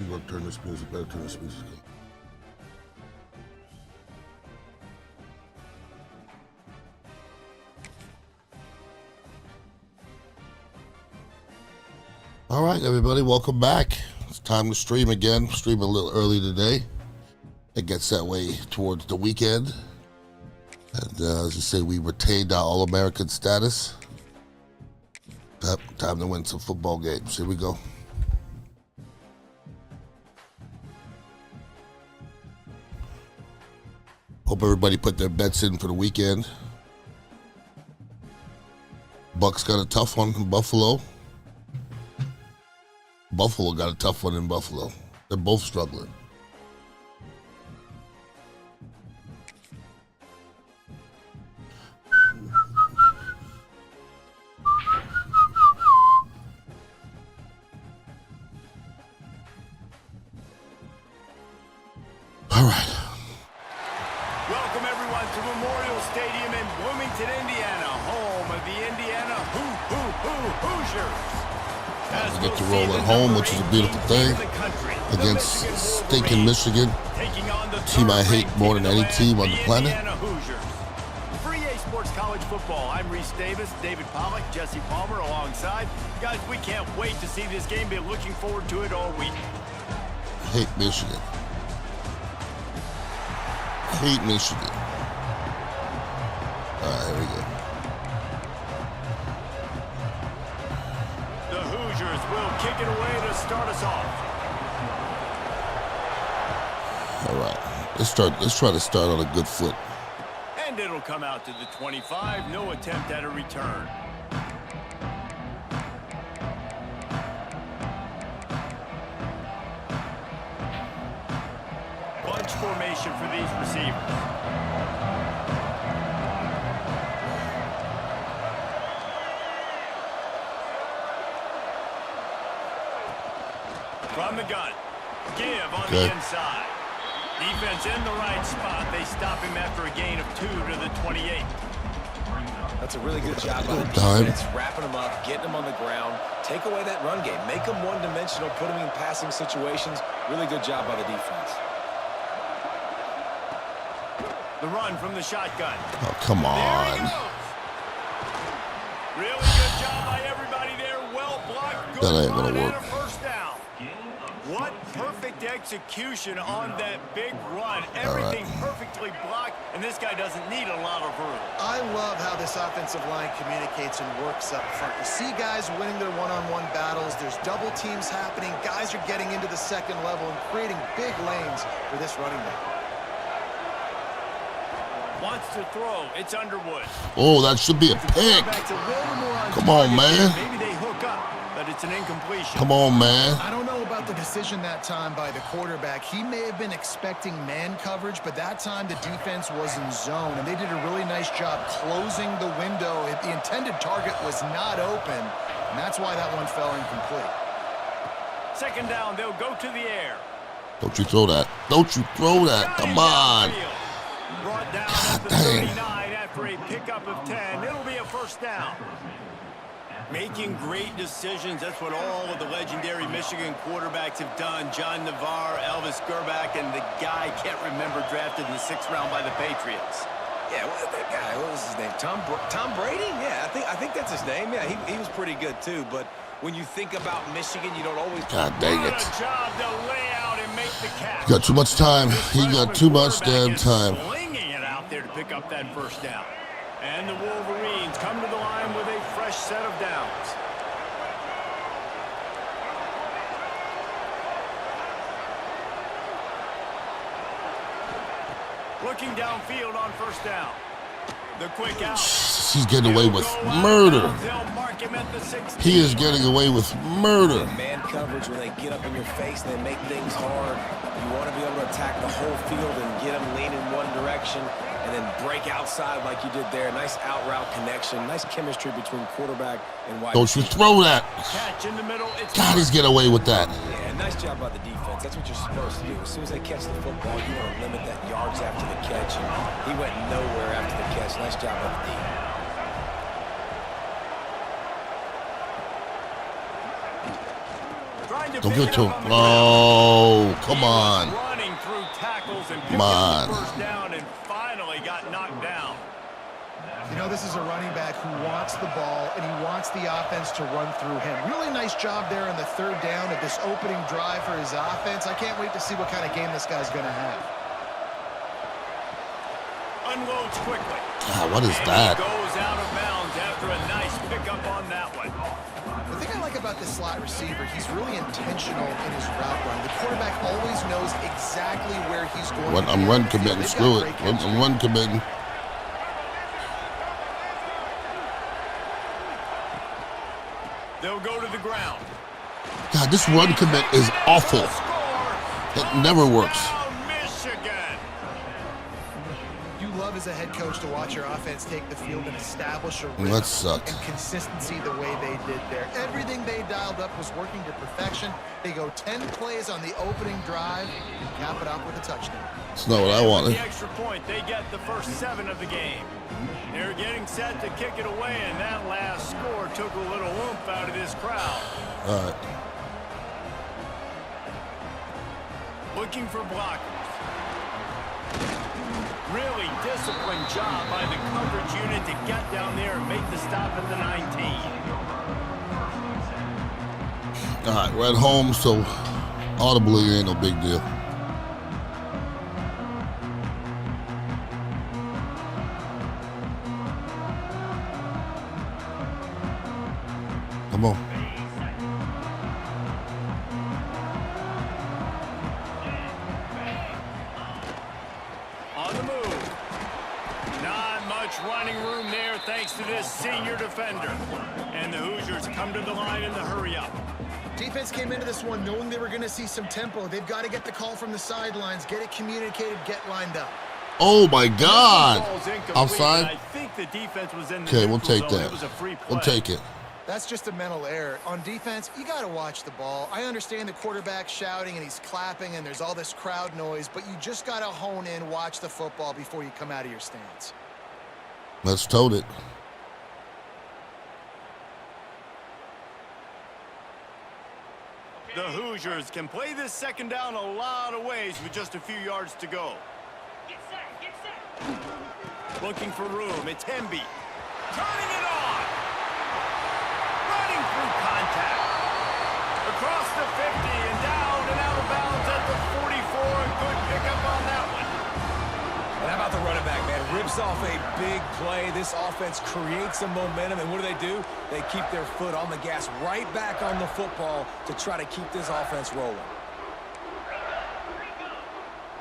You gonna turn this music, better turn this music up. All right, everybody, welcome back. It's time to stream again. Stream a little early today. It gets that way towards the weekend. And as you say, we retained our All-American status. Yep, time to win some football games. Here we go. Hope everybody put their bets in for the weekend. Bucks got a tough one in Buffalo. Buffalo got a tough one in Buffalo. They're both struggling. All right. Welcome everyone to Memorial Stadium in Bloomington, Indiana, home of the Indiana Hoosiers. We get to roll at home, which is a beautiful thing, against stinking Michigan, a team I hate more than any team on the planet. For EA Sports College Football, I'm Reese Davis, David Pollack, Jesse Palmer alongside. Guys, we can't wait to see this game. Been looking forward to it all week. Hate Michigan. Hate Michigan. All right, here we go. The Hoosiers will kick it away to start us off. All right, let's try to start on a good foot. And it'll come out to the 25. No attempt at a return. Bunch formation for these receivers. From the gun. Give on the inside. Defense in the right spot. They stop him after a gain of 2 to the 28. That's a really good job by the defense, wrapping him up, getting him on the ground, take away that run game, make him one-dimensional, put him in passing situations. Really good job by the defense. The run from the shotgun. Oh, come on. Really good job by everybody there. Well blocked. Good That ain't run gonna work. and a first down. What perfect execution on that big run. Everything perfectly blocked, and this guy doesn't need a lot of room. I love how this offensive line communicates and works up front. You see guys winning their one-on-one battles. There's double teams happening. Guys are getting into the second level and creating big lanes for this running back. Wants to throw. It's Underwood. Oh, that should be a pick. Come on, man. Maybe they hook up, but it's an incompletion. Come on, man. I don't know about the decision that time by the quarterback. He may have been expecting man coverage, but that time the defense was in zone, and they did a really nice job closing the window. The intended target was not open, and that's why that one fell incomplete. Second down, they'll go to the air. Don't you throw that. Don't you throw that. Come on. Brought down at the dang. 39 after a pickup of 10. It'll be a first down. Making great decisions. That's what all of the legendary Michigan quarterbacks have done. John Navarre, Elvis Gerbach, and the guy I can't remember drafted in the 6th round by the Patriots. Yeah, that guy, what was his name? Tom Brady? Yeah, I think that's his name. Yeah, he was pretty good too. But when you think about Michigan, you don't always. God dang it. What a job to lay out and make the catch. You got too much time. He got too much damn time. Slinging it out there to pick up that first down. And the Wolverines come to the line with a fresh set of downs. Looking downfield on first down. The quick out. He's getting away with murder. He is getting away with murder. Man coverage, when they get up in your face, they make things hard. You want to be able to attack the whole field and get them leaning one direction and then break outside like you did there. Nice out route connection. Nice chemistry between quarterback and wide. Don't you throw that. Catch in the middle. God, he's getting away with that. Yeah, nice job by the defense. That's what you're supposed to do. As soon as they catch the football, you want to limit that yards after the catch. And he went nowhere after the catch. Nice job by the defense. Trying Trying to Don't pick give it it to up him. on the ground. Oh, come He was on. running through tackles and Come picking on. the first down and finally got knocked down. You know, this is a running back who wants the ball, and he wants the offense to run through him. Really nice job there on the third down of this opening drive for his offense. I can't wait to see what kind of game this guy's going to have. Unloads quickly. God, what is And that? he goes out of bounds after a nice pickup on that one. The thing I like about this slot receiver, he's really intentional in his route run. The quarterback always knows exactly where he's going. I'm run committing. Screw it. I'm run committing. They'll go to the ground. God, this run commit is awful. It never works. Touchdown, Michigan. You love as a head coach to watch your offense take the field and establish a rhythm That sucked. and consistency the way they did there. Everything they dialed up was working to perfection. They go 10 plays on the opening drive and cap it off with a touchdown. That's not what I With wanted. the extra point, they get the first 7 of the game. They're getting set to kick it away, and that last score took a little oomph out of this crowd. All right. Looking for blockers. Really disciplined job by the coverage unit to get down there and make the stop at the 19. All right, we're at home, so audibly ain't no big deal. Come on. On the move. Not much running room there thanks to this senior defender. And the Hoosiers come to the line in the hurry up. Defense came into this one knowing they were going to see some tempo. They've got to get the call from the sidelines, get it communicated, get lined up. Oh my God! Ball's incomplete, Outside? and I think the defense was in the Okay, we'll neutral take zone. that. It was a free play. We'll take it. That's just a mental error. On defense, you got to watch the ball. I understand the quarterback shouting and he's clapping and there's all this crowd noise, but you just got to hone in, watch the football before you come out of your stance. Let's tote it. The Hoosiers can play this second down a lot of ways with just a few yards to go. Looking for room. It's Hemby. Turning it on. Running through contact. Across the 50 and down and out of bounds at the 44. A good pickup on that one. And how about the running back, man? Rips off a big play. This offense creates some momentum, and what do? They keep their foot on the gas right back on the football to try to keep this offense rolling.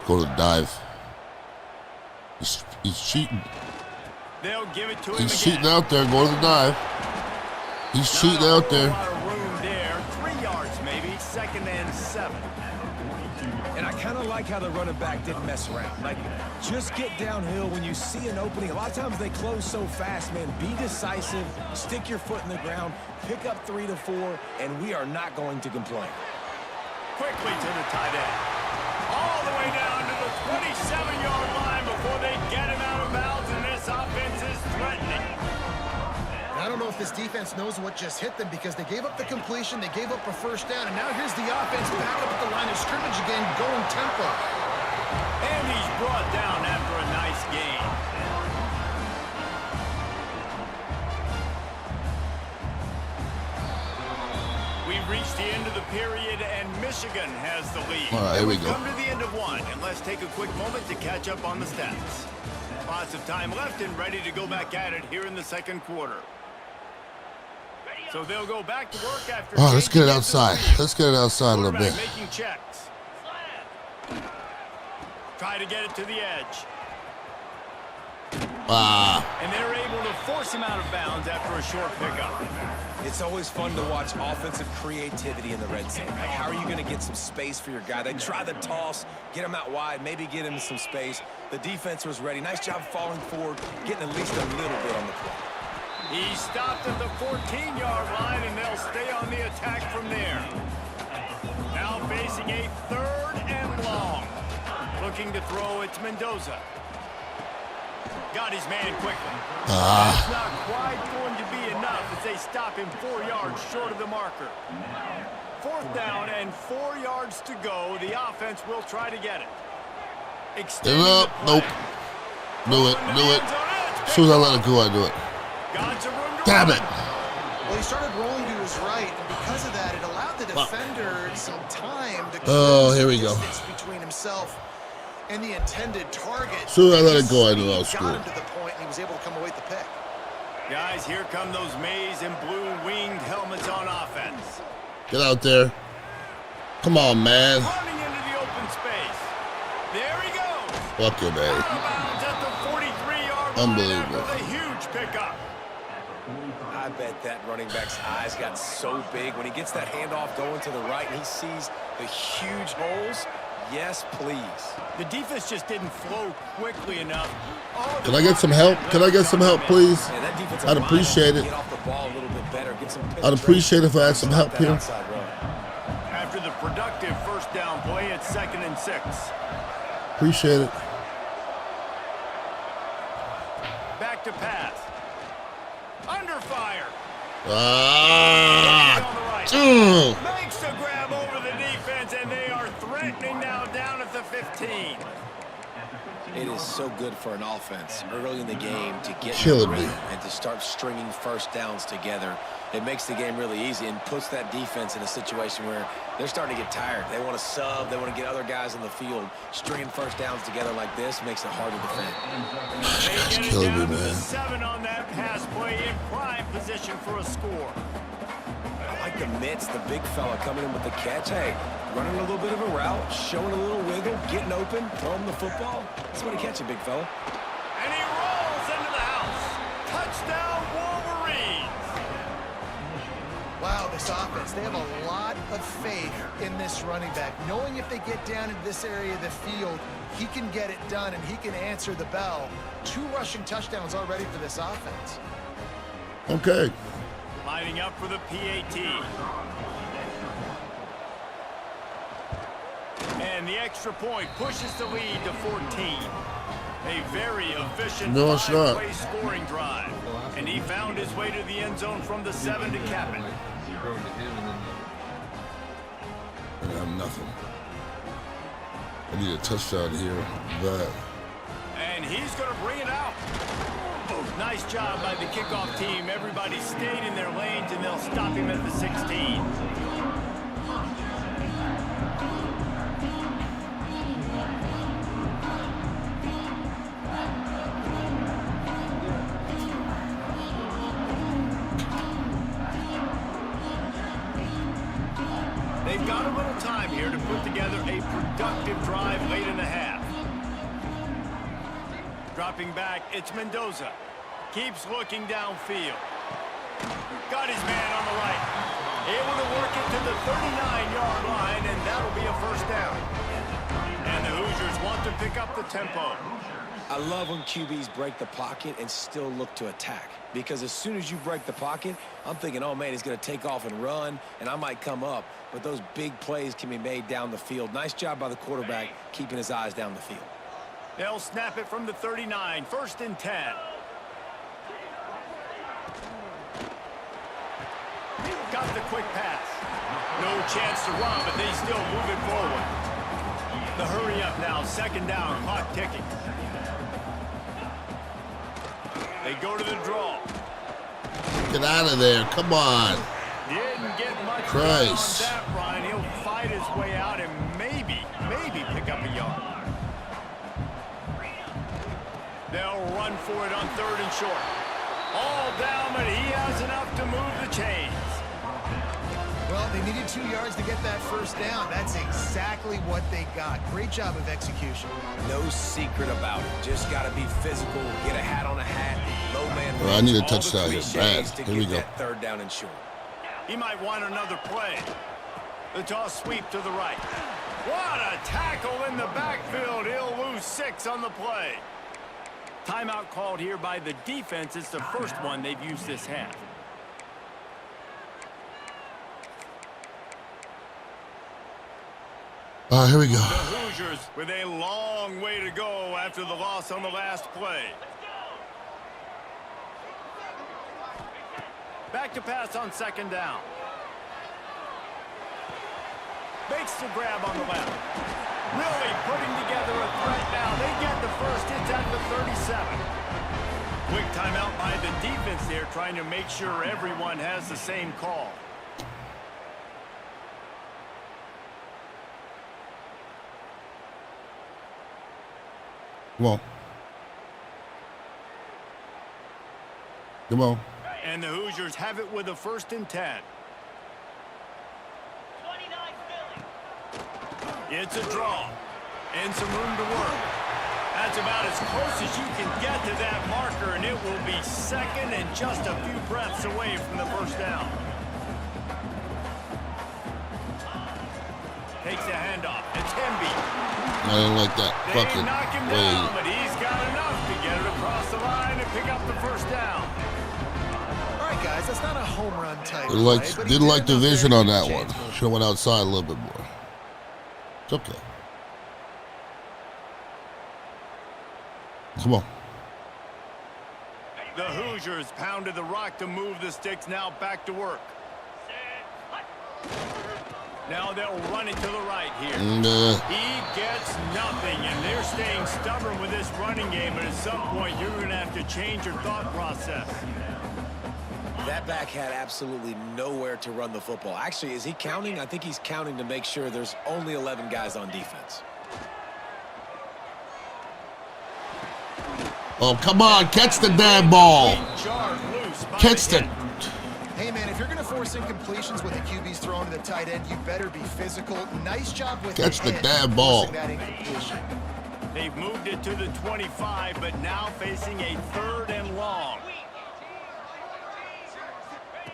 Go to the dive. He's cheating. They'll give it to him He's again. cheating out there. Go to the dive. He's cheating out there. Not a whole lot of room there. 3 yards maybe. 2nd and 7. And I kind of like how the running back didn't mess around. Like, just get downhill when you see an opening. A lot of times they close so fast, man. Be decisive, stick your foot in the ground, pick up 3 to 4, and we are not going to complain. Quickly to the tight end. All the way down to the 27-yard line before they get him out of bounds, and this offense is threatening. I don't know if this defense knows what just hit them because they gave up the completion, they gave up a first down, and now here's the offense back up at the line of scrimmage again, going tempo. And he's brought down after a nice gain. We've reached the end of the period, and Michigan has the lead. All right, here we We've go. come to the end of one, and let's take a quick moment to catch up on the stats. Lots of time left and ready to go back at it here in the second quarter. So they'll go back to work after. Oh, let's get it changing outside. into the Let's get it outside a little quarterback bit. making checks. Try to get it to the edge. And they're able to force him out of bounds after a short pickup. It's always fun to watch offensive creativity in the red zone. Like, how are you going to get some space for your guy? They try the toss, get him out wide, maybe get him some space. The defense was ready. Nice job falling forward, getting at least a little bit on the play. He stopped at the 14-yard line, and they'll stay on the attack from there. Now facing a 3rd and long. Looking to throw, it's Mendoza. Got his man quickly. That's not quite going to be enough as they stop him 4 yards short of the marker. 4th down and 4 yards to go. The offense will try to get it. Get it up. Nope. Knew it. As soon as I let it go, I knew it. Damn it. Well, he started rolling to his right, and because of that, it allowed the defender some time to here we go. distance between himself and the intended target. As soon as I let it go, I knew I was got screwed. him to the point, and he was able to come away with the pick. Guys, here come those maize and blue winged helmets on offense. Get out there. Come on, man. Running into the open space. There he goes. Fuck you, man. Out of bounds at the 43-yard line. Unbelievable. After the huge pickup. I bet that running back's eyes got so big when he gets that handoff going to the right and he sees the huge holes. Yes, please. The defense just didn't flow quickly enough. Can I get some help? Can I get some help, please? Yeah, that defensive I'd line appreciate it. Get off the ball a little bit better. Get some I'd appreciate if I had some help here. After the productive 1st down play, it's 2nd and 6. Appreciate it. Back to pass. Under fire. Makes the grab over the defense, and they are threatening now down at the 15. It is so good for an offense early in the game to get Killing me. and to start stringing 1st downs together. It makes the game really easy and puts that defense in a situation where they're starting to get tired. They want to sub. They want to get other guys on the field. Stringing 1st downs together like this makes it hard to defend. It's killing me, man. 7 on that pass play in prime position for a score. I like the mitts, the big fella coming in with the catch. Hey, running a little bit of a route, showing a little wiggle, getting open, throwing the football. That's what he catch it, big fella. And he rolls into the house. Touchdown, Wolverines. Wow, this offense, they have a lot of faith in this running back, knowing if they get down into this area of the field, he can get it done and he can answer the bell. 2 rushing touchdowns already for this offense. Okay. Lining up for the PAT. And the extra point pushes the lead to 14. A very efficient 5-play scoring drive. And he found his way to the end zone from the 7 to cap it. I have nothing. I need a touchdown here. But And he's going to bring it out. Nice job by the kickoff team. Everybody stayed in their lanes, and they'll stop him at the 16. They've got a little time here to put together a productive drive late in the half. Dropping back, it's Mendoza. Keeps looking downfield. Got his man on the right. Able to work it to the 39-yard line, and that'll be a 1st down. And the Hoosiers want to pick up the tempo. I love when QBs break the pocket and still look to attack. Because as soon as you break the pocket, I'm thinking, oh, man, he's going to take off and run, and I might come up. But those big plays can be made down the field. Nice job by the quarterback keeping his eyes down the field. They'll snap it from the 39, 1st and 10. Got the quick pass. No chance to run, but they still move it forward. The hurry up now, 2nd down, clock ticking. They go to the draw. get out of there. Come on. Didn't get much Christ. on that, Brian. He'll fight his way out and maybe pick up a yard. They'll run for it on 3rd and short. All down, but he has enough to move the chains. Well, they needed 2 yards to get that 1st down. That's exactly what they got. Great job of execution. No secret about it. Just got to be physical, get a hat on a hat, low man. Well, I need a all the touchdown here. cliches Bad. to Here we get go. that 3rd down and short. He might want another play. The toss sweep to the right. What a tackle in the backfield. He'll lose 6 on the play. Timeout called here by the defense. It's the first one they've used this half. All right, here we go. The Hoosiers with a long way to go after the loss on the last play. Back to pass on 2nd down. Makes the grab on the left. Really putting together a threat now. They get the first. It's at the 37. Quick timeout by the defense there, trying to make sure everyone has the same call. Come on. Come on. And the Hoosiers have it with a 1st and 10. It's a draw. And some room to work. That's about as close as you can get to that marker, and it will be 2nd and just a few breaths away from the 1st down. Takes a handoff. It's Hemby. I didn't like that. They Fucking knock him down, but he's got enough to get it across the line and pick up the 1st down. All right, guys, that's not a home run type. Didn't like the vision on that one. Should have went outside a little bit more. It's okay. Come on. The Hoosiers pounded the rock to move the sticks. Now back to work. Now they'll run it to the right here. He gets nothing, and they're staying stubborn with this running game, but at some point you're going to have to change your thought process. That back had absolutely nowhere to run the football. Actually, is he counting? I think he's counting to make sure there's only 11 guys on defense. Oh, come on. Catch the damn ball. Catch the... Hey, man, if you're going to force incompletions with the QBs thrown to the tight end, you better be physical. Nice job with catch the damn ball. That incompletion. They've moved it to the 25, but now facing a 3rd and long.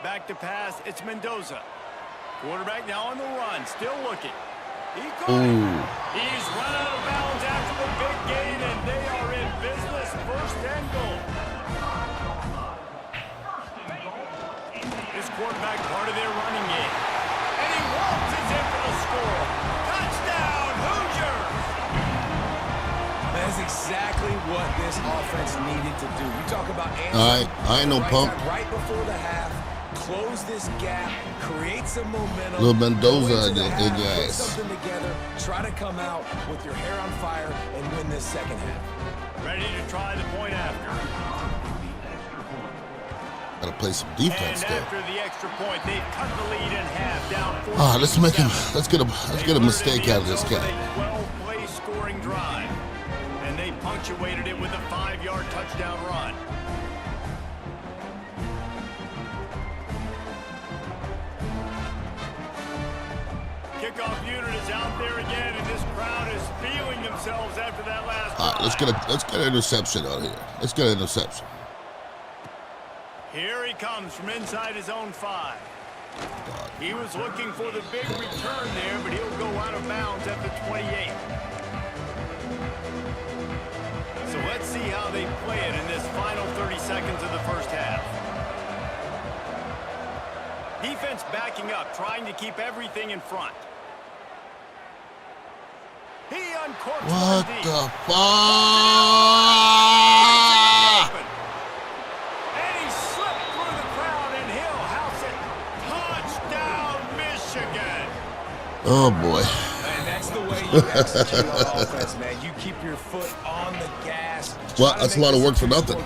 Back to pass, it's Mendoza. Quarterback now on the run, still looking. He's run out of bounds after the big gain, and they are in business. 1st and goal. This quarterback part of their running game. And he waltzes in for the score. Touchdown, Hoosiers! That is exactly what this offense needed to do. You talk about answering. All right, I ain't no pump. Right before the half, close this gap, create some momentum. Little Mendoza in your put ass. something together, try to come out with your hair on fire and win this 2nd half. Ready to try the point after. Gotta play some defense And there. after the extra point, they've cut the lead in half, down 14. Let's get a mistake out of this guy. 12-play scoring drive, and they punctuated it with a 5-yard touchdown run. Kickoff unit is out there again, and this crowd is feeling themselves after that last All right, let's get an interception out here. Let's get an interception. Here he comes from inside his own 5. He was looking for the big return there, but he'll go out of bounds at the 28. So let's see how they play it in this final 30 seconds of the 1st half. Defense backing up, trying to keep everything in front. He uncorks What one deep. the fuck? And he slipped through the crowd, and he'll house it. Touchdown, Michigan. Oh boy. And that's the way you execute on offense, man. You keep your foot on the gas. Well, that's a lot of work for nothing.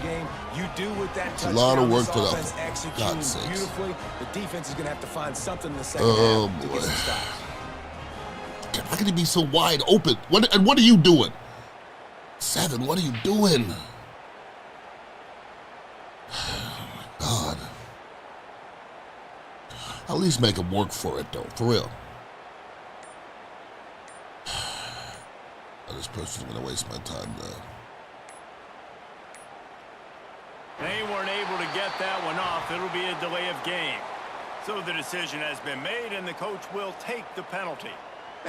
You do with that It's a lot of work for offense nothing. executing God's sakes. beautifully. The defense is going to have to find something in the 2nd Oh, half to boy. get some stops. How can he be so wide open? What are you doing? 7, what are you doing? God. At least make him work for it, though, for real. This person's gonna waste my time, though. They weren't able to get that one off. It'll be a delay of game. So the decision has been made, and the coach will take the penalty.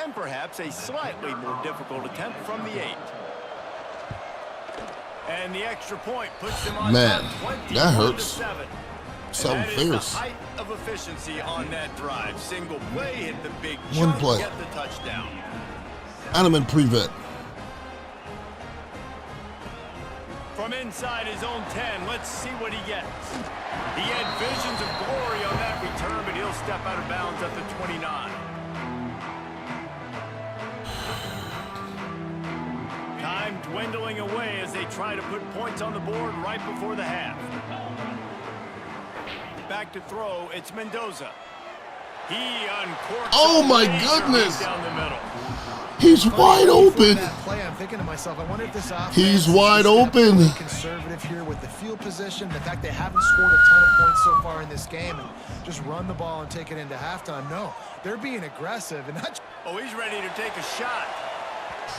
And perhaps a slightly more difficult attempt from the 8. And the extra point puts them on Man, top 21 that hurts. to 7. So And that is fierce. the height of efficiency on that drive. Single play, hit the big One chunk, play. get the touchdown. Animan prevent. From inside his own 10, let's see what he gets. He had visions of glory on that return, but he'll step out of bounds at the 29. dwindling away as they try to put points on the board right before the half. Back to throw, it's Mendoza. He uncorks. Oh my goodness! Down the middle. He's wide open. That play, I'm thinking to myself, I wonder if this offense He's wide is open. really conservative here with the field position, the fact they haven't scored a ton of points so far in this game, and just run the ball and take it into halftime. No, they're being aggressive, and not. Oh, he's ready to take a shot.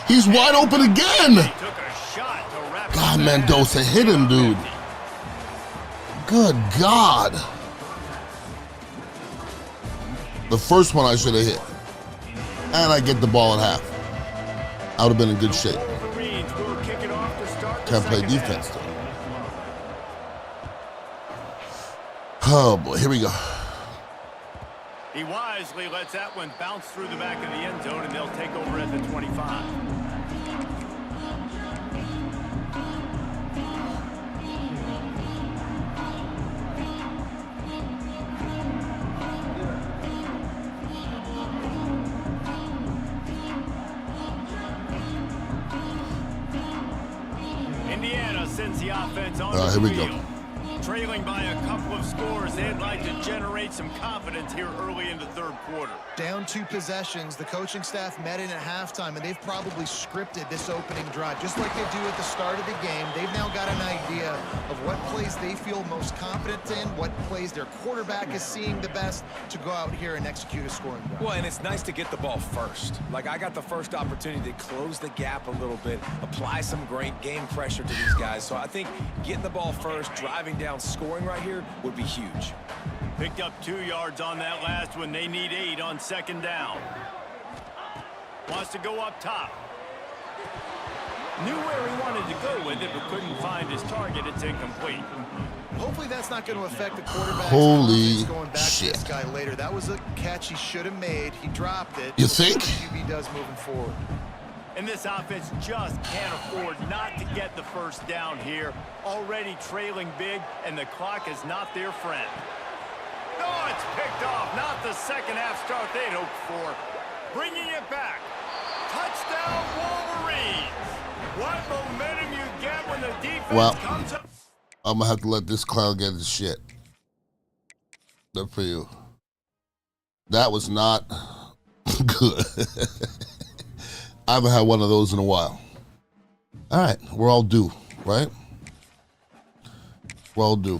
He's wide open again. He took a shot to wrap God, it Mendoza hit him, dude. Good God. The first one I should have hit. And I get the ball at half. I would have been in good shape. Wolverines will kick it off to start the Can't play second defense, half. though. Oh, boy. Here we go. He wisely lets that one bounce through the back of the end zone, and they'll take over at the 25. Indiana sends the offense on the here we go. field. Trailing by a couple of scores, they'd like to generate some confidence here early in the third quarter. Down 2 possessions, the coaching staff met in at halftime, and they've probably scripted this opening drive. Just like they do at the start of the game, they've now got an idea of what plays they feel most confident in, what plays their quarterback is seeing the best to go out here and execute a scoring drive. Well, and it's nice to get the ball first. Like, I got the first opportunity to close the gap a little bit, apply some great game pressure to these guys. So I think getting the ball first, driving down, scoring right here would be huge. Picked up 2 yards on that last one. They need 8 on second down. Wants to go up top. Knew where he wanted to go with it, but couldn't find his target. It's incomplete. Hopefully that's not going to affect the quarterback's Holy confidence going back shit. to this guy later. That was a catch he should have made. He dropped it. You We'll see think? what the QB does moving forward. And this offense just can't afford not to get the first down here. Already trailing big, and the clock is not their friend. No, it's picked off. Not the second half start they'd hoped for. Bringing it back. Touchdown, Wolverines. What momentum you get when the defense comes up. I'm going to have to let this clown get his shit. Good for you. That was not good. I haven't had one of those in a while. All right, we're all due, right? We're all due.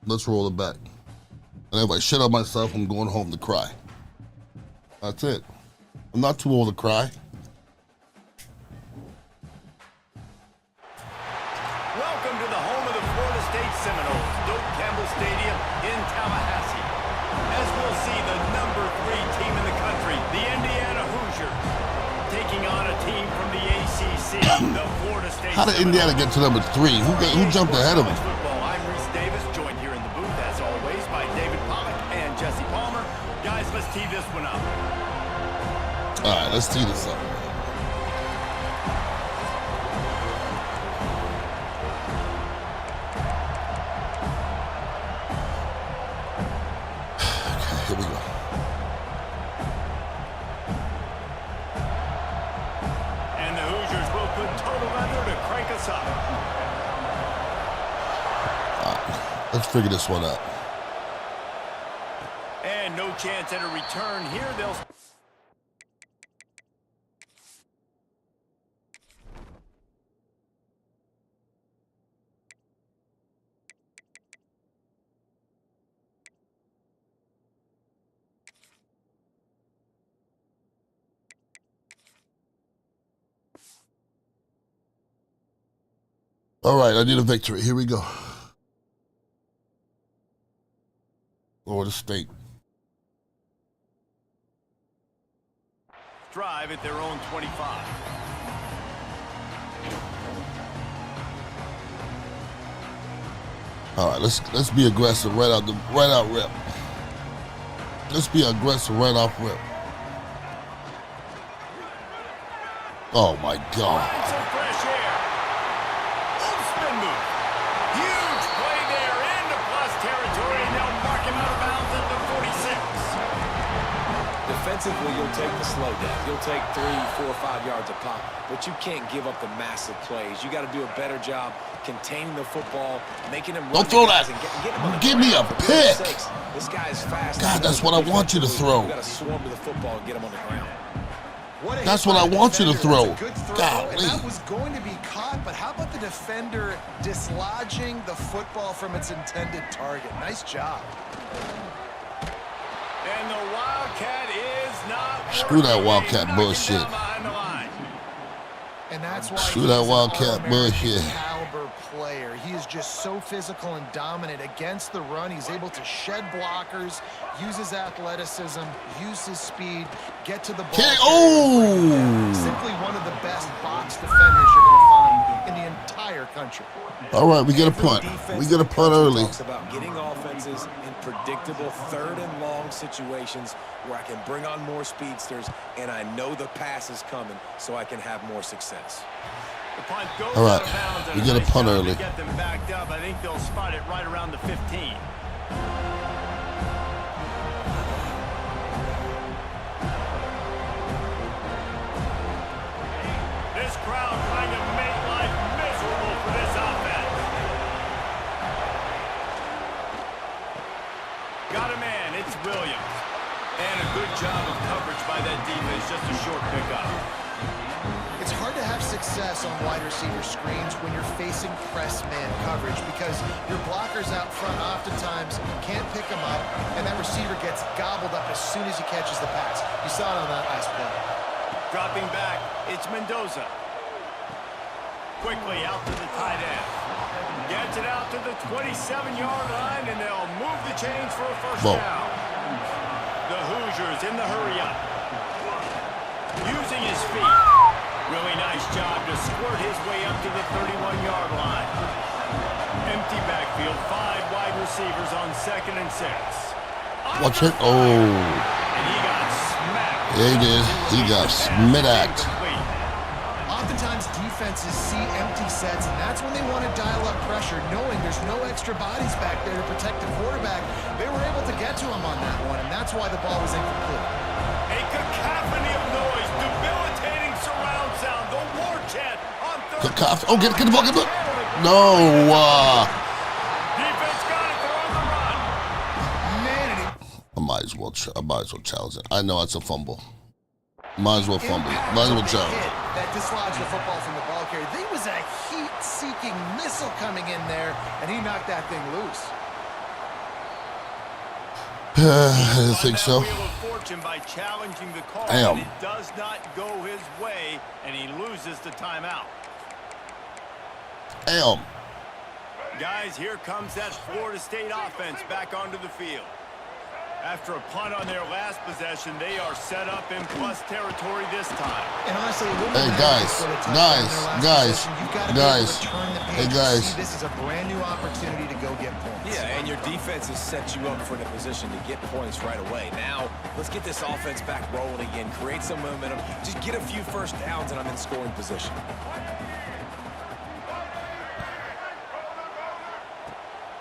Let's roll it back. And if I shit on myself, I'm going home to cry. That's it. I'm not too old to cry. Welcome to the home of the Florida State Seminoles, Doak Campbell Stadium in Tallahassee. As we'll see, the number 3 team in the country, the Indiana Hoosiers, taking on a team from the ACC, the Florida State How did Indiana get to number 3? Who jumped ahead of him? Football. I'm Reese Davis, joined here in the booth, as always, by David Pollack and Jesse Palmer. Guys, let's tee this one up. All right, let's tee this up. Okay, here we go. And the Hoosiers will put total leather to crank us up. Let's figure this one out. And no chance at a return here. They'll... All right, I need a victory. Here we go. Florida State. drive at their own 25. All right, let's be aggressive right out rip. Let's be aggressive right off rip. Oh my God. Find some fresh air. Little spin move. Huge play there into plus territory, and they'll mark him out of bounds at the 46. Defensively, you'll take the slow downs. You'll take 3, 4, 5 yards a pop, but you can't give up the massive plays. You got to do a better job containing the football, making them run. Don't throw that. Give me a pick. This guy is fast. God, that's what I want you to throw. You got to swarm to the football and get him on the ground. That's what I want you to throw. And that was going to be caught, but how about the defender dislodging the football from its intended target? Nice job. And the Wildcat is not. Screw that Wildcat bullshit. And that's why Screw that Wildcat bullshit. Caliber player. He is just so physical and dominant against the run. He's able to shed blockers, use his athleticism, use his speed, get to the ball. Simply one of the best box defenders you're going to find in the entire country. All right, we get a punt. We get a punt early. Talks about getting offenses in predictable 3rd and long situations where I can bring on more speedsters and I know the pass is coming so I can have more success. The punt goes All right, out of bounds, and we get a punt job to early. Get them backed up. I think they'll spot it right around the 15. This crowd trying to make life miserable for this offense. Got a man, it's Williams. And a good job of coverage by that defense, just a short pickup. It's hard to have success on wide receiver screens when you're facing press man coverage because your blockers out front oftentimes can't pick them up, and that receiver gets gobbled up as soon as he catches the pass. You saw it on that last play. Dropping back, it's Mendoza. Quickly out to the tight end. Gets it out to the 27-yard line, and they'll move the chains for a first down. The Hoosiers in the hurry-up. Using his feet. Really nice job to squirt his way up to the 31-yard line. Empty backfield, 5 wide receivers on 2nd and 6. Watch it. Oh. And he got smacked. Yeah, he did. He got smacked. Oftentimes defenses see empty sets, and that's when they want to dial up pressure, knowing there's no extra bodies back there to protect the quarterback. They were able to get to him on that one, and that's why the ball was incomplete. A cacophony of noise, debilitating surround sound, the war chant on 3rd. Oh, get the ball, get the ball. No. Defense got it, they're on the run. Man, I might as well challenge it. I know it's a fumble. Might as well fumble it. Might as well challenge it. that dislodged the football from the ball carrier. There was a heat-seeking missile coming in there, and he knocked that thing loose. I didn't think so. By challenging the call, Damn. it does not go his way, and he loses the timeout. Damn. Guys, here comes that Florida State offense back onto the field. After a punt on their last possession, they are set up in plus territory this time. And honestly, hey guys. This is a brand new opportunity to go get points. Yeah, and your defense has set you up for the position to get points right away. Now, let's get this offense back rolling again, create some momentum, just get a few first downs, and I'm in scoring position.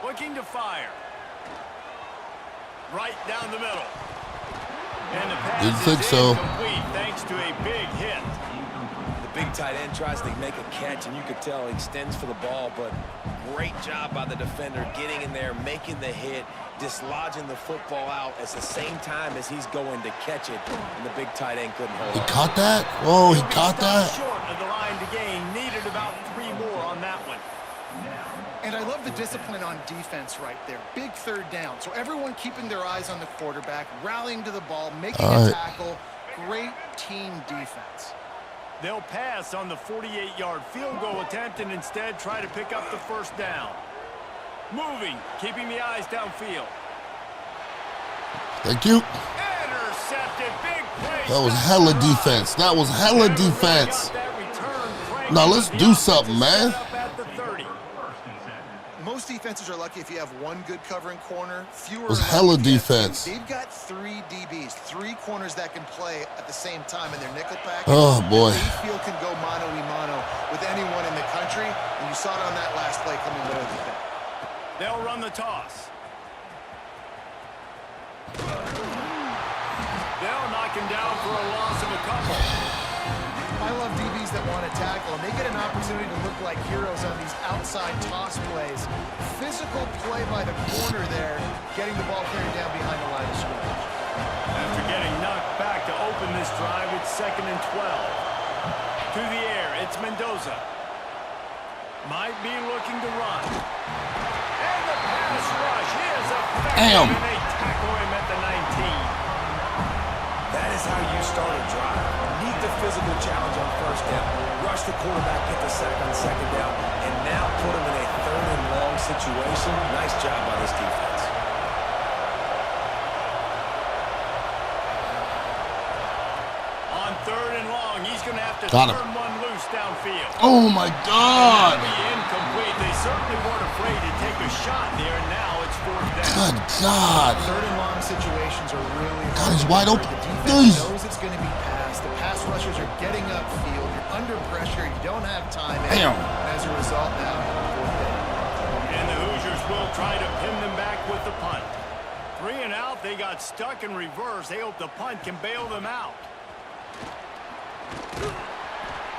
Looking to fire. Right down the middle. And the pass Didn't think is so. incomplete thanks to a big hit. The big tight end tries to make a catch, and you could tell he extends for the ball, but great job by the defender getting in there, making the hit, dislodging the football out at the same time as he's going to catch it, and the big tight end couldn't hold it. He caught that? Oh, he caught that? Short of the line to gain. Needed about 3 more on that one. And I love the discipline on defense right there. Big third down. So everyone keeping their eyes on the quarterback, rallying to the ball, making a tackle. Great team defense. They'll pass on the 48-yard field goal attempt and instead try to pick up the first down. Moving, keeping the eyes downfield. Thank you. Intercepted, big play. That was hella defense. That was hella defense. Now let's do something, man. Most defenses are lucky if you have one good covering corner. Fewer. It was hella defense. They've got 3 DBs, 3 corners that can play at the same time in their nickel package. Oh, boy. Mayfield can go mano-a-mano with anyone in the country, and you saw it on that last play coming middle of the field. They'll run the toss. They'll knock second down for a loss of a couple. I love DBs that want to tackle, and they get an opportunity to look like heroes on these outside toss plays. Physical play by the corner there, getting the ball carried down behind the line of scrimmage. After getting knocked back to open this drive, it's 2nd and 12. To the air, it's Mendoza. Might be looking to run. And the pass rush is effective, and they tackle him at the 19. That is how you start a drive. Meet the physical challenge on first down. Rush the quarterback, get the sack on second down, and now put him in a 3rd and long situation. Nice job by this defense. On 3rd and long, he's going to have to Got him. turn one loose downfield. Oh my God! That'll be incomplete. They certainly weren't afraid to take a shot there, and now it's 4th down. Good God! 3rd and long situations are really God, he's wide open. The Jeez. defense knows it's going to be passed. The pass rushers are getting upfield. You're under pressure. You don't have time. Damn. And as a result, now 4th down. And the Hoosiers will try to pin them back with the punt. 3 and out, they got stuck in reverse. They hope the punt can bail them out.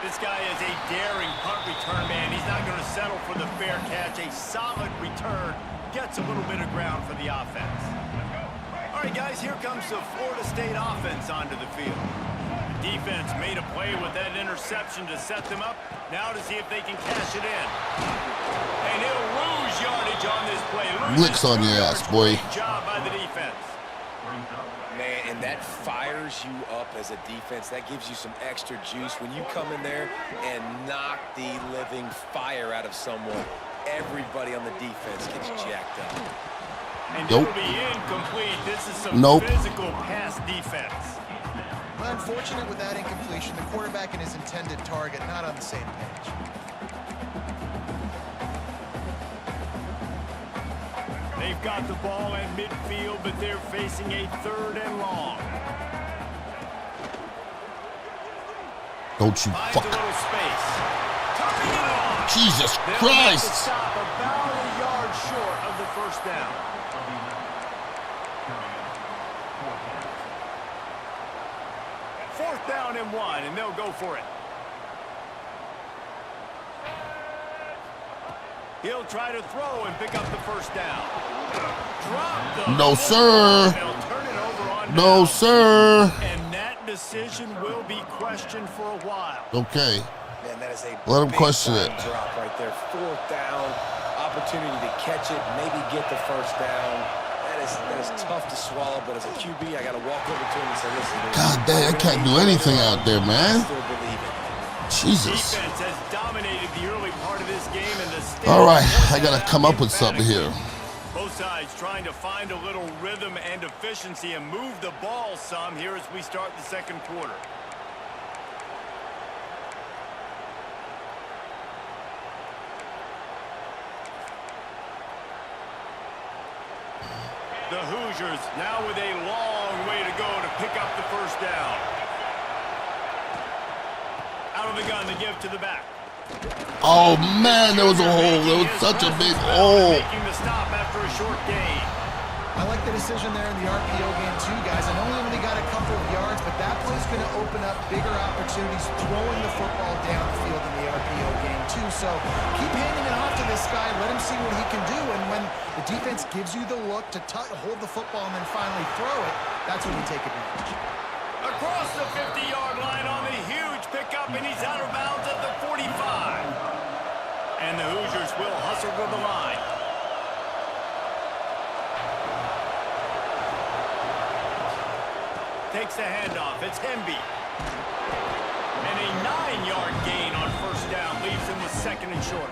This guy is a daring punt return man. He's not going to settle for the fair catch. A solid return gets a little bit of ground for the offense. All right, guys, here comes the Florida State offense onto the field. The defense made a play with that interception to set them up. Now to see if they can cash it in. And he'll lose yardage on this play. Licks on your ass, boy. Great job by the defense. Man, and that fires you up as a defense. That gives you some extra juice when you come in there and knock the living fire out of someone. Everybody on the defense gets jacked up. And Nope. it'll be incomplete. This is some Nope. physical pass defense. Well, unfortunate with that incompletion. The quarterback and his intended target not on the same page. They've got the ball at midfield, but they're facing a 3rd and long. Don't you Finds a fuck. little space. Tucking it on. Jesus They'll have to Christ! stop about a yard short of the 1st down. Fourth down and 1, and they'll go for it. He'll try to throw and pick up the 1st down. Drop the No, ball. sir. They'll turn it over on No, down. sir. And that decision will be questioned for a while. Okay. Man, that is a Let him big question time it. drop right there. 4th down, opportunity to catch it, maybe get the 1st down. That is tough to swallow, but as a QB, I got to walk over to him and say, listen, dude, God dang, I can't do anything out there, I man. still believe it. Jesus. Defense has dominated the early part of this game, and the state All right, I gotta come up with something here. Both sides trying to find a little rhythm and efficiency and move the ball some here as we start the 2nd quarter. The Hoosiers now with a long way to go to pick up the 1st down. Out of the gun, they give to the back. Oh man, there was a hole. There was such a big hole. Making the stop after a short gain. I like the decision there in the RPO game too, guys. I know he only got a couple of yards, but that play's going to open up bigger opportunities throwing the football downfield in the RPO game too. So keep handing it off to this guy. Let him see what he can do. And when the defense gives you the look to hold the football and then finally throw it, that's when you take advantage. Across the 50-yard line on the huge pickup, and he's out of bounds at the 45. And the Hoosiers will hustle to the line. Takes the handoff. It's Hemby. And a 9-yard gain on 1st down leaves him with 2nd and short.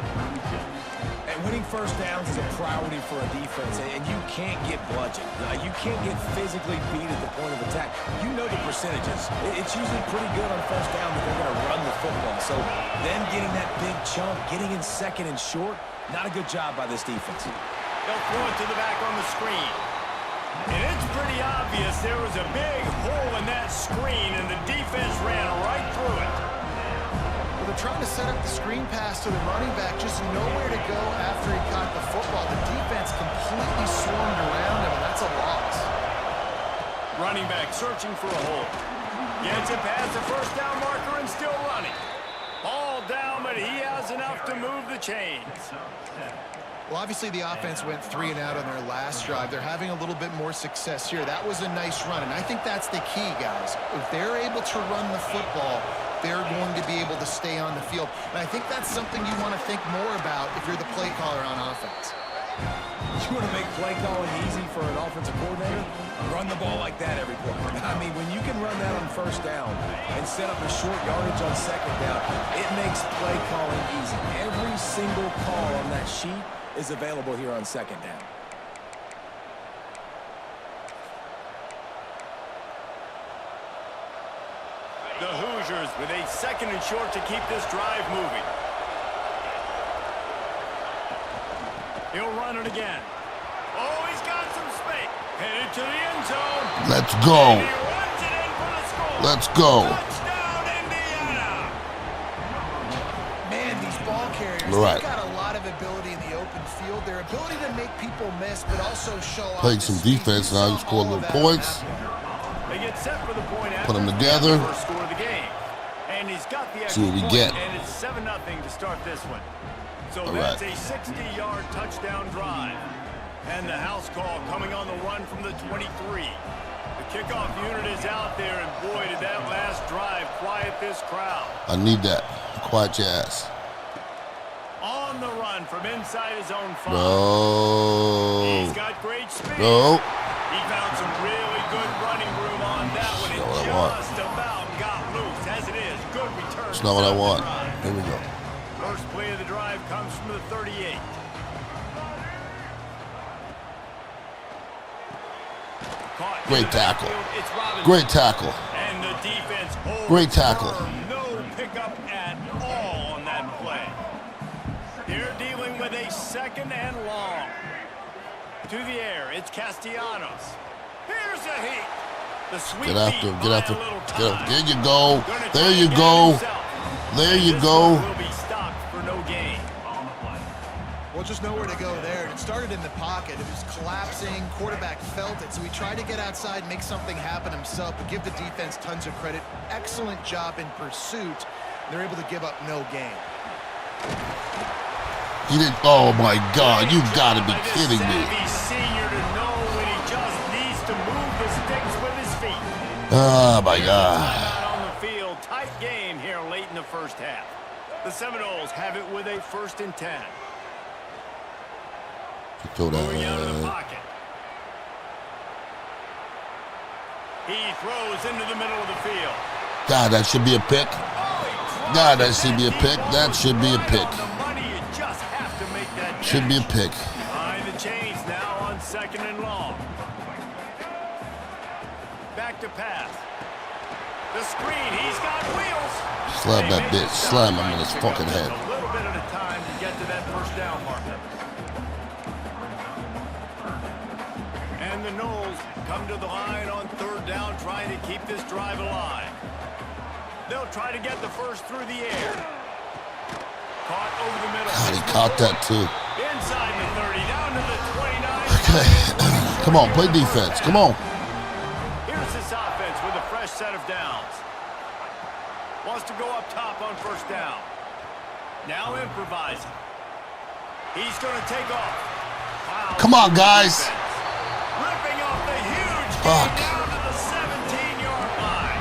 And winning 1st downs is a priority for a defense, and you can't get bludgeoned. You can't get physically beat at the point of attack. You know the percentages. It's usually pretty good on 1st down that they're going to run the football. So them getting that big chunk, getting in 2nd and short, not a good job by this defense. They'll throw it to the back on the screen. And it's pretty obvious there was a big hole in that screen, and the defense ran right through it. Well, they're trying to set up the screen pass to the running back, just nowhere to go after he caught the football. The defense completely swarmed around him, and that's a loss. Running back searching for a hole. Gets it past the first down marker and still running. All down, but he has enough to move the chains. Well, obviously the offense went 3 and out on their last drive. They're having a little bit more success here. That was a nice run, and I think that's the key, guys. If they're able to run the football, they're going to be able to stay on the field. And I think that's something you want to think more about if you're the play caller on offense. You want to make play calling easy for an offensive coordinator? Run the ball like that every play. I mean, when you can run that on first down and set up a short yardage on second down, it makes play calling easy. Every single call on that sheet is available here on second down. The Hoosiers with a 2nd and short to keep this drive moving. He'll run it again. Oh, he's got some space. Headed to the end zone. Let's go. And he runs it in for the score. Let's go. Touchdown, Indiana. Man, these ball carriers, Right. they've got a lot of ability in the open field. Their ability to make people miss, but also show off. Played the some speed. defense, We now saw you score all little of that points. happen. They get set for the point Put 'em after together. the first score of the game. And he's got the See extra what we point, get. and it's 7-0 to start this one. So All that's right. a 60-yard touchdown drive. And the house call coming on the run from the 23. The kickoff unit is out there, and boy, did that last drive quiet this crowd. I need that. Quiet your ass. On the run from inside his own 5. Bro. He's got great speed. Bro. He found some really good running room on that one. That's not what I And want. just about got loose. As it is, good return. That's not what I to want. the drive. Here we go. First play of the drive comes from the 38. Caught Great in the tackle. backfield. It's Robinson. Great tackle. And the defense holds Great tackle. firm. No pickup at all on that play. They're dealing with a 2nd and long. To the air, it's Castellanos. Here's a heat. The sweep Get after him. beat Get by after a him. little Get time. up. There you go. Gonna try There you to get go. himself. There And you this go. one will be stopped for no gain. Well, just nowhere to go there. It started in the pocket. It was collapsing. Quarterback felt it, so he tried to get outside, make something happen himself, but give the defense tons of credit. Excellent job in pursuit. They're able to give up no gain. He didn't. Oh my God! You got to be By this kidding me. savvy senior to know when he just needs to move the sticks with his feet. Oh my God! Timeout on the field. Tight game here late in the first half. The Seminoles have it with a 1st and 10. Throw Moving out of the that. pocket. He throws into the middle of the field. God, that should be a pick. Oh, he God, drops that should be a deep pick. ball That should be a right pick. on the money. You just have to make that Should be a catch. pick. Behind the chains now on 2nd and long. Back to pass. The screen. He's got wheels. Slap They that make bitch. the stop. Slam him in his Pick up fucking just head. A little bit at a time to get to that first down marker. And the Knowles come to the line on 3rd down, trying to keep this drive alive. They'll try to get the first through the air. Caught over the middle. God, he caught that too. Inside the 30, down to the 29. Okay. Come on, play defense. Come on. Here's this offense with a fresh set of downs. Wants to go up top on 1st down. Now improvising. He's going to take off. Wow. Come on, guys. Ripping off the huge Fuck. gain down to the 17-yard line.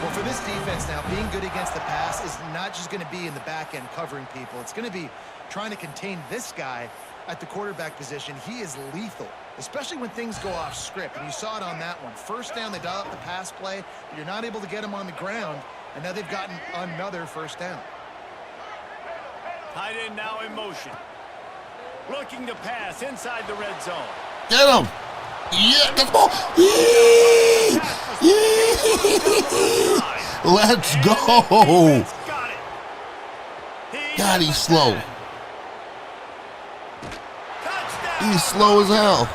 Well, for this defense now, being good against the pass is not just going to be in the back end covering people. It's going to be trying to contain this guy at the quarterback position. He is lethal, especially when things go off script. And you saw it on that one. 1st down, they dial up the pass play, but you're not able to get him on the ground, and now they've gotten another 1st down. Tight end now in motion. Looking to pass inside the red zone. Get him. Yeah, come on. Let's go. Got it. God, he's slow. Touchdown. He's slow as hell.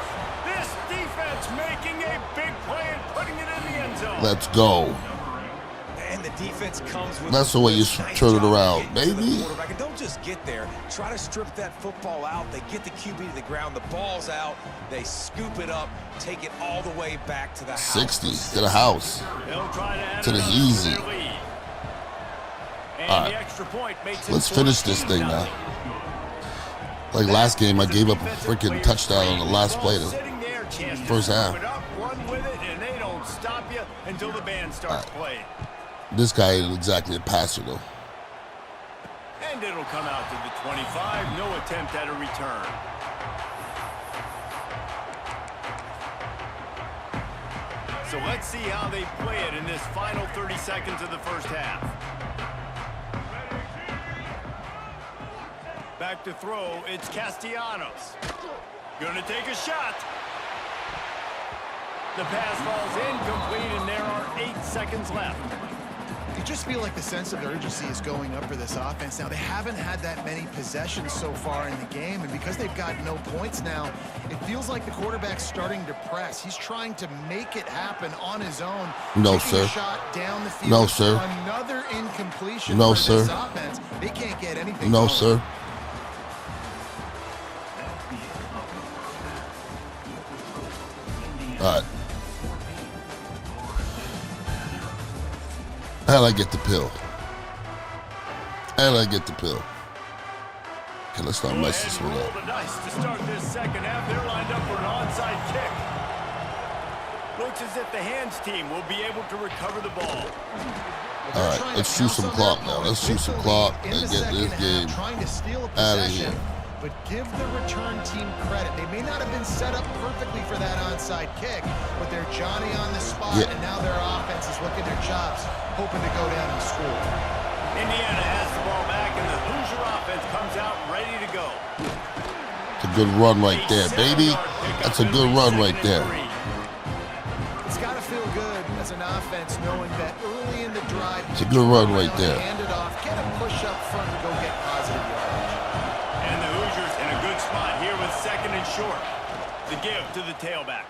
This defense making a big play and putting it in the end zone. Let's go. And the Defense comes with That's the way you nice turn it job around, getting to the baby. quarterback. And don't just get there. Try to strip that football out. They get the QB to the ground. The ball's out. They scoop it up, take it all the way back to the house. 60 to the house. They'll try to add To the another easy. to their lead. And All right. the extra point makes it Let's finish this thing 14-0. now. Like last game, I gave up a freaking touchdown on the last play. Sitting there, chance to First half. scoop it up, run with it, and they don't stop you until the band starts playing. This guy ain't exactly a passer, though. And it'll come out to the 25. No attempt at a return. So let's see how they play it in this final 30 seconds of the first half. Back to throw, it's Castellanos. Gonna take a shot. The pass falls incomplete, and there are 8 seconds left. You just feel like the sense of urgency is going up for this offense now. They haven't had that many possessions so far in the game, and because they've got no points now, it feels like the quarterback's starting to press. He's trying to make it happen on his own. No, Taking sir. a shot down the field. No, sir. Another incompletion No, for sir. this offense. They can't get anything No, going. sir. All right. And I get the pill. And I get the pill. Okay, let's not mess this one Roll up. the dice to start this second half. They're lined up for an onside kick. Looks as if the hands team will be able to recover the ball. All right, let's shoot some clock now. Let's shoot some clock and get this game trying to steal a out of possession, here. but give the return team credit. They may not have been set up perfectly for that onside kick, but they're Johnny on the spot, Yeah. and now their offense is looking their chops, hoping to go down and score. Indiana has the ball back, and the Hoosier offense comes out ready to go. It's a good run right there, baby. That's a good run right there. It's got to feel good as an offense knowing that early in the drive, It's a good run right there. hand it off, get a push up front, and go get positive yardage. And the Hoosiers in a good spot here with second and short. The give to the tailback.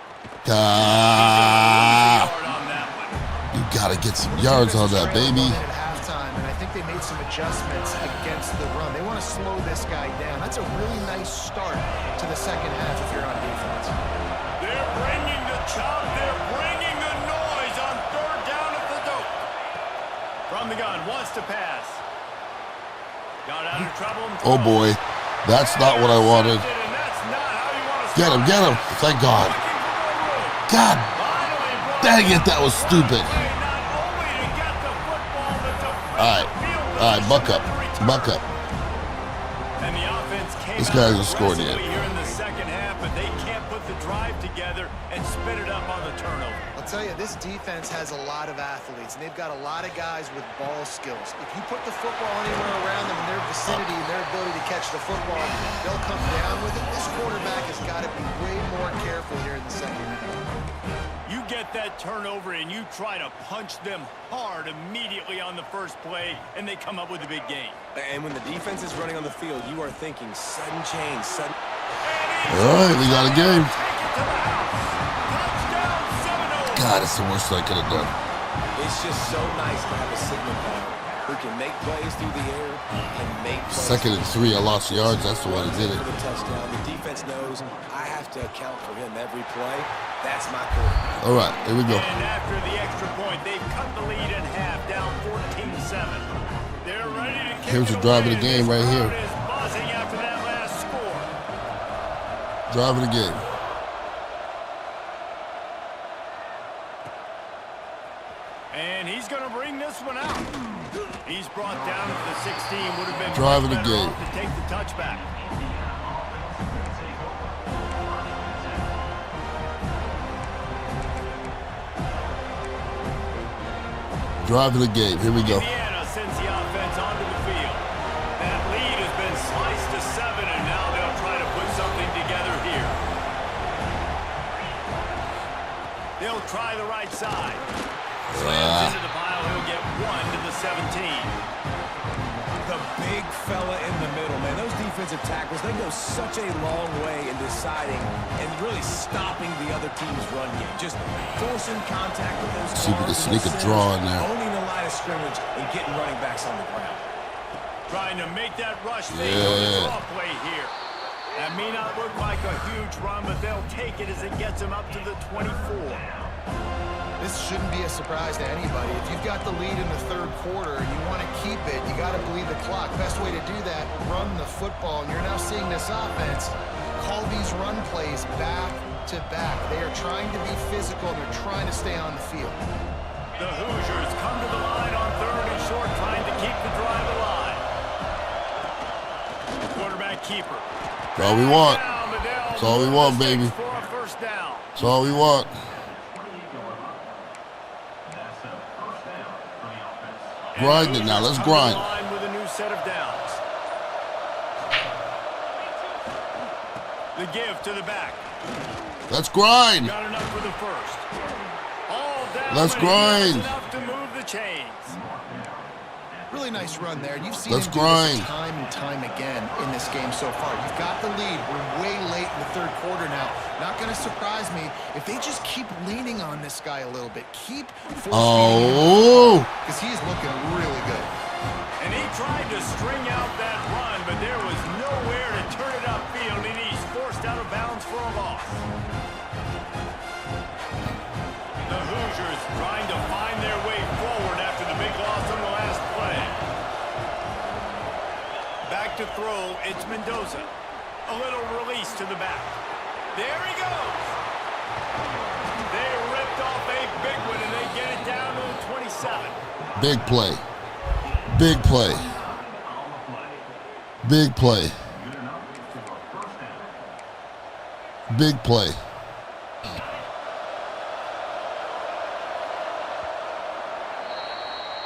Ah, Yard on that one. you gotta get some yards on that, baby. At halftime, and I think they made some adjustments against the run. They want to slow this guy down. That's a really nice start to the second half if you're on defense. They're bringing the chop. They're bringing the noise on third down at the dope. From the gun, wants to pass. Got out of trouble. Oh boy, that's not what I wanted. And that's not how you want to Get him, get him. Thank God. God dang it, that was stupid. All right, buck up, buck up. And the offense came This guy out hasn't scored yet. aggressively here in the second half, but they can't put the drive together and spit it up on the turnover. I'll tell you, this defense has a lot of athletes, and they've got a lot of guys with ball skills. If you put the football anywhere around them in their vicinity and their ability to catch the football, they'll come down with it. This quarterback has got to be way more careful here in the second half. You get that turnover and you try to punch them hard immediately on the first play, and they come up with a big gain. And when the defense is running on the field, you are thinking sudden change, sudden... All right, we got a game. God, it's the worst I could have done. It's just so nice to have a signal player who can make plays through the air and make plays. Second and 3, I lost yards. That's the way I did it. For the touchdown. The defense knows I have to account for him every play. That's my quarterback. All right, here we go. And after the extra point, they've cut the lead in half, down 14-7. They're ready to kick Here's it the drive of away. the game right This here. crowd is buzzing after that last score. Driving the game. And he's going to bring this one out. He's brought down at the 16. Would have been Driving the much better game. off to take the touchback. Driving the game. Here we go. Indiana sends the offense onto the field. That lead has been sliced to 7, and now they'll try to put something together here. They'll try the right side. Slams into the pile. He'll get 1 to the 17. The big fella in the middle, man. Those defensive tackles, they go such a long way in deciding and really stopping the other team's run game. Just forcing contact with those See if we can guards sneak and a the draw centers, in there. owning the line of scrimmage and getting running backs on the ground. Trying to make that rush thing on the draw play here. That may not look like a huge run, but they'll take it as it gets them up to the 24. This shouldn't be a surprise to anybody. If you've got the lead in the third quarter and you want to keep it, you got to bleed the clock. Best way to do that, run the football. And you're now seeing this offense call these run plays back to back. They are trying to be physical, and they're trying to stay on the field. The Hoosiers come to the line on third and short, trying to keep the drive alive. Quarterback keeper. That's all we want. That's all we want, baby. For a first down. That's all we want. Grind it now. Let's grind. With a new set of downs. The give to the back. Let's grind. Got enough for the first. All down. Let's grind. Enough to move the chains. Really nice run there. You've seen Let's him do grind. this time and time again in this game so far. You've got the lead. We're way late in the third quarter now. Not going to surprise me if they just keep leaning on this guy a little bit. Keep Oh. because he's looking really good. And he tried to string out that run, but there was nowhere to turn it upfield, and he's forced out of bounds for a loss. The Hoosiers trying to find their way forward after the big loss on the last play. Back to throw, it's Mendoza. A little release to the back. There he goes. They ripped off a big one, and they get it down to the 27. Big play. Big play. Big play. Big play.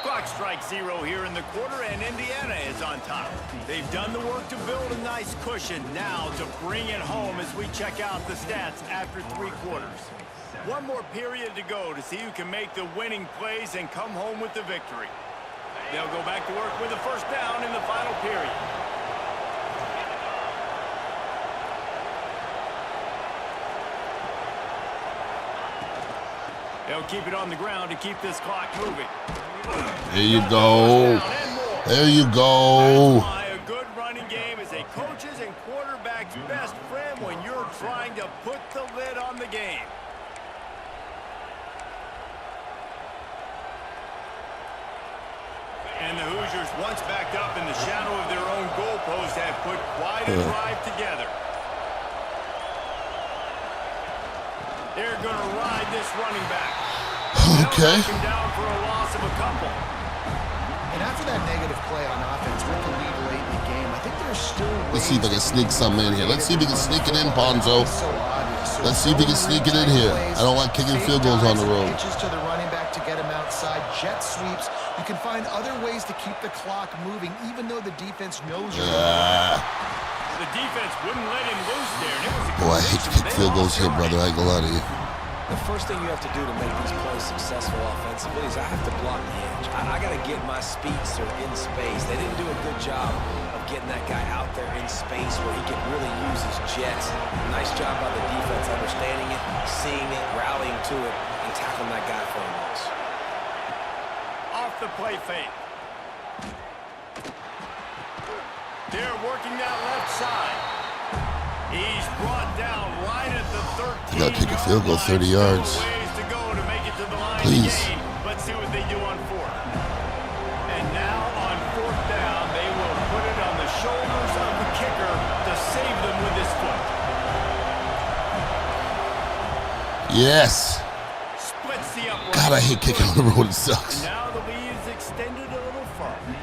Clock strikes 0 here in the quarter, and Indiana is on top. They've done the work to build a nice cushion. Now to bring it home as we check out the stats after 3 quarters. One more period to go to see who can make the winning plays and come home with the victory. They'll go back to work with a first down in the final period. They'll keep it on the ground to keep this clock moving. There you go. There you go. That's why a good running game is a coach's and quarterback's best friend when you're trying to put the lid on the game. And the Hoosiers, once backed up in the shadow of their own goalpost, have put quite a drive together. They're going to ride this running back. Okay. They'll knock him down for a loss of a couple. And after that negative play on offense with the lead late in the game, I think there's still Let's see if I can sneak something in here. Let's see if we can sneak it in, Ponzo. So obvious. So Let's see if we can sneak it in here. I don't like kicking field goals on the road. Pitches to the running back to get him outside. Jet sweeps. You can find other ways to keep the clock moving, even though the defense knows you're The defense wouldn't let him loose there. And it was a Boy, I hate to kick field goals here, brother. I ain't gonna lie to you. The first thing you have to do to make these plays successful offensively is I have to block the edge. I got to get my speedster in space. They didn't do a good job of getting that guy out there in space where he could really use his jets. Nice job by the defense understanding it, seeing it, rallying to it, and tackling that guy for a loss. off the play fake. They're working that left side. He's brought down right at the 13. You gotta kick a field goal 30 yards. Ways to go to make it to the line Please. again. Let's see what they do on fourth. And now on fourth down, they will put it on the shoulders of the kicker to save them with his foot. Yes. Splits the upright. God, I hate kicking on the road. It sucks. Now the lead is extended a little further.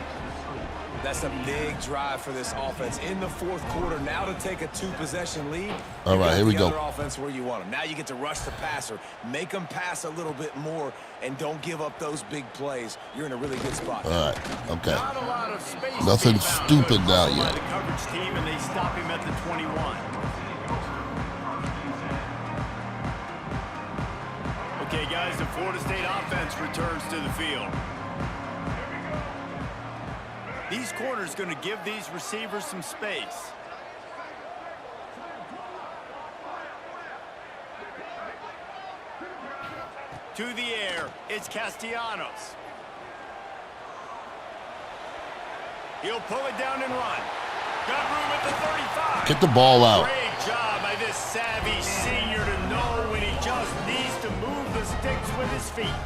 That's a big drive for this offense in the fourth quarter. Now to take a two-possession lead. All right, here we go. The other offense where you want them. Now you get to rush the passer, make them pass a little bit more, and don't give up those big plays. You're in a really good spot. All right. Okay. Not a lot of space. Nothing to be found, stupid but now hustled by yet. The coverage team, and they stop him at the 21. Okay, guys, the Florida State offense returns to the field. These corners going to give these receivers some space. To the air, it's Castellanos. He'll pull it down and run. Got room at the 35. Get the ball out. Great job by this savvy senior to know when he just needs to move the sticks with his feet.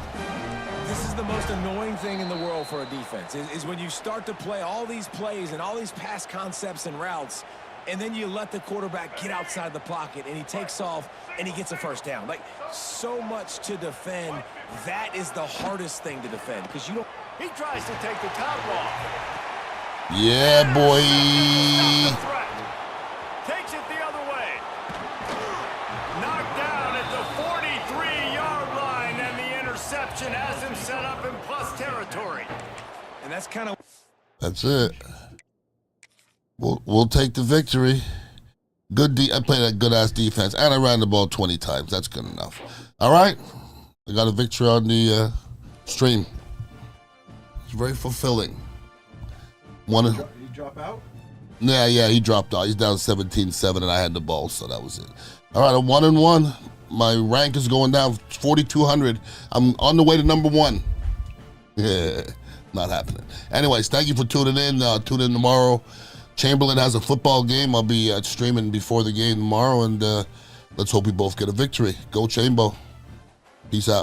This is the most annoying thing in the world for a defense, is when you start to play all these plays and all these pass concepts and routes, and then you let the quarterback get outside the pocket, and he takes off, and he gets a first down. Like, so much to defend. That is the hardest thing to defend, because you don't... He tries to take the top off. Yeah, boy. Takes it the other way. Knocked down at the 43-yard line, and the interception has him set up in plus territory. And that's kind of... That's it. We'll take the victory. I played a good-ass defense, and I ran the ball 20 times. That's good enough. All right. I got a victory on the stream. It's very fulfilling. Did he drop out? Yeah, he dropped out. He's down 17-7, and I had the ball, so that was it. All right, I'm 1-1. My rank is going down 4,200. I'm on the way to number 1. Yeah, not happening. Anyways, thank you for tuning in. Tune in tomorrow. Chamberlain has a football game. I'll be streaming before the game tomorrow, and let's hope we both get a victory. Go Chambo. Peace out.